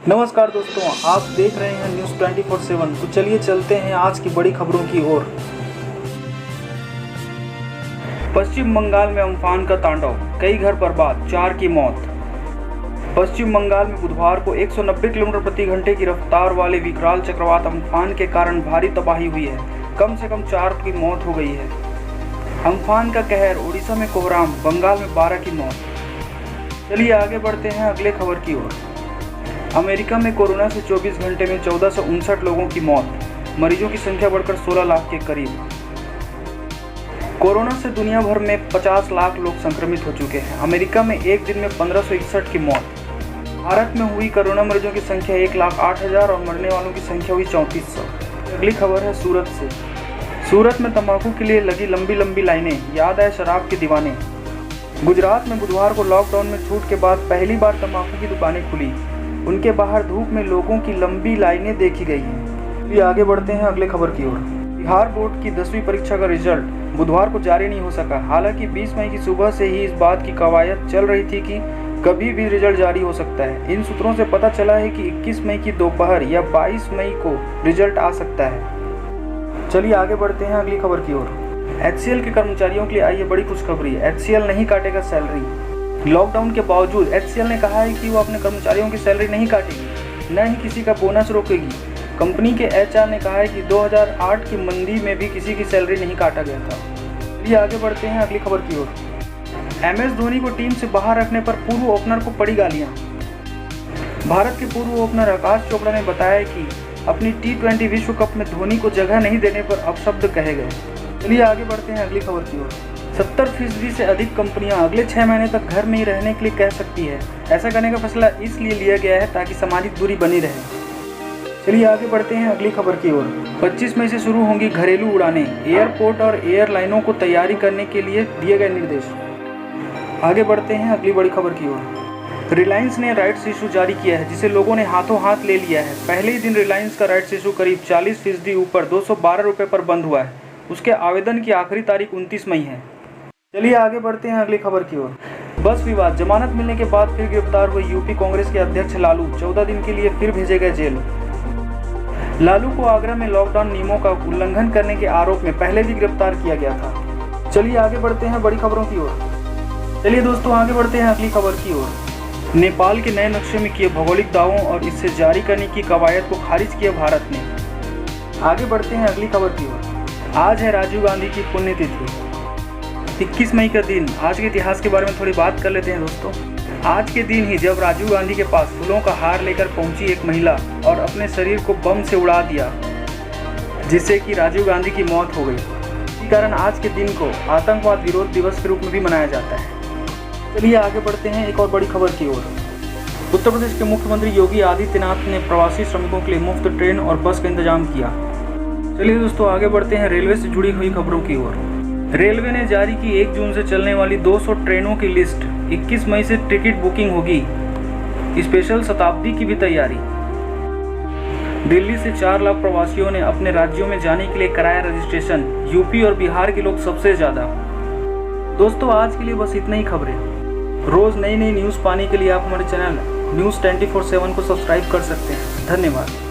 नमस्कार दोस्तों, आप देख रहे हैं न्यूज़ 24/7। तो चलिए चलते हैं आज की बड़ी खबरों की ओर। पश्चिम बंगाल में अम्फान का तांडव, कई घर बर्बाद, 4 की मौत। पश्चिम बंगाल में बुधवार को 190 किलोमीटर प्रति घंटे की रफ्तार वाले विकराल चक्रवात अम्फान के कारण भारी तबाही हुई है। कम से कम 4 की मौत हो गई है। अम्फान का कहर, उड़ीसा में कोहराम, बंगाल में 12 की मौत। चलिए आगे बढ़ते हैं अगले खबर की ओर। अमेरिका में कोरोना से 24 घंटे में 1459 लोगों की मौत, मरीजों की संख्या बढ़कर 16 लाख के करीब। कोरोना से दुनिया भर में 50 लाख लोग संक्रमित हो चुके हैं। अमेरिका में एक दिन में 1561 की मौत। भारत में हुई कोरोना मरीजों की संख्या 1,08,000 और मरने वालों की संख्या हुई 3400। अगली खबर है सूरत से। सूरत में तंबाकू के लिए लगी लंबी लंबी लाइनें, याद आए शराब के दीवाने। गुजरात में बुधवार को लॉकडाउन में छूट के बाद पहली बार तंबाकू की दुकानें खुली। उनके बाहर धूप में लोगों की लंबी लाइनें देखी गई हैं। ये आगे बढ़ते हैं अगले खबर की ओर। बिहार बोर्ड की 10वीं परीक्षा का रिजल्ट बुधवार को जारी नहीं हो सका। हालांकि 20 मई की सुबह से ही इस बात की कवायद चल रही थी कि कभी भी रिजल्ट जारी हो सकता है। इन सूत्रों से पता चला है कि 21 मई की दोपहर या 22 मई को रिजल्ट आ सकता है। चलिए आगे बढ़ते हैं अगली खबर की ओर। HCL के कर्मचारियों के लिए आई है बड़ी खुशखबरी। HCL नहीं काटेगा सैलरी। लॉकडाउन के बावजूद HCL ने कहा है कि वो अपने कर्मचारियों की सैलरी नहीं काटेगी, न ही किसी का बोनस रोकेगी। कंपनी के HR ने कहा है कि 2008 की मंदी में भी किसी की सैलरी नहीं काटा गया था। चलिए आगे बढ़ते हैं अगली खबर की ओर। MS धोनी को टीम से बाहर रखने पर पूर्व ओपनर को पड़ी गालियां। भारत के पूर्व ओपनर आकाश चोपड़ा ने बताया कि अपनी T20 विश्व कप में धोनी को जगह नहीं देने पर अपशब्द कहे गए। चलिए आगे बढ़ते हैं अगली खबर की ओर। 70% से अधिक कंपनियां अगले 6 महीने तक घर में ही रहने के लिए कह सकती है। ऐसा करने का फैसला इसलिए लिया गया है ताकि सामाजिक दूरी बनी रहे। चलिए आगे बढ़ते हैं अगली खबर की ओर। 25 मई से शुरू होंगी घरेलू उड़ानें। एयरपोर्ट और एयरलाइनों को तैयारी करने के लिए दिए गए निर्देश। आगे बढ़ते हैं अगली बड़ी खबर की ओर। रिलायंस ने राइट्स इशू जारी किया है, जिसे लोगों ने हाथों हाथ ले लिया है। पहले ही दिन रिलायंस का राइट्स इशू करीब 40% ऊपर 212 रुपये पर बंद हुआ है। उसके आवेदन की आखिरी तारीख 29 मई है। चलिए आगे बढ़ते हैं अगली खबर की ओर। बस विवाद, जमानत मिलने के बाद फिर गिरफ्तार हुए यूपी कांग्रेस के अध्यक्ष लालू 14 दिन के लिए फिर भेजे गए जेल। लालू को आगरा में लॉकडाउन नियमों का उल्लंघन करने के आरोप में पहले भी गिरफ्तार किया गया था। चलिए आगे बढ़ते हैं बड़ी खबरों की ओर। चलिए दोस्तों आगे बढ़ते हैं अगली खबर की ओर। नेपाल के नए नक्शे में किए भौगोलिक दावों और इसे जारी करने की कवायद को खारिज किया भारत ने। आगे बढ़ते हैं अगली खबर की ओर। आज है राजीव गांधी की पुण्यतिथि, 21 मई का दिन। आज के इतिहास के बारे में थोड़ी बात कर लेते हैं दोस्तों। आज के दिन ही जब राजीव गांधी के पास फूलों का हार लेकर पहुंची एक महिला और अपने शरीर को बम से उड़ा दिया, जिससे कि राजीव गांधी की मौत हो गई। इसी कारण आज के दिन को आतंकवाद विरोध दिवस के रूप में भी मनाया जाता है। चलिए आगे बढ़ते हैं एक और बड़ी खबर की ओर। उत्तर प्रदेश के मुख्यमंत्री योगी आदित्यनाथ ने प्रवासी श्रमिकों के लिए मुफ्त ट्रेन और बस का इंतजाम किया। चलिए दोस्तों आगे बढ़ते हैं रेलवे से जुड़ी हुई खबरों की ओर। रेलवे ने जारी की 1 जून से चलने वाली 200 ट्रेनों की लिस्ट। 21 मई से टिकट बुकिंग होगी। स्पेशल शताब्दी की भी तैयारी। दिल्ली से 4 लाख प्रवासियों ने अपने राज्यों में जाने के लिए कराया रजिस्ट्रेशन। यूपी और बिहार के लोग सबसे ज्यादा। दोस्तों आज के लिए बस इतना ही खबरें। रोज नई नई न्यूज़ पाने के लिए आप हमारे चैनल न्यूज़ 24/7 को सब्सक्राइब कर सकते हैं। धन्यवाद।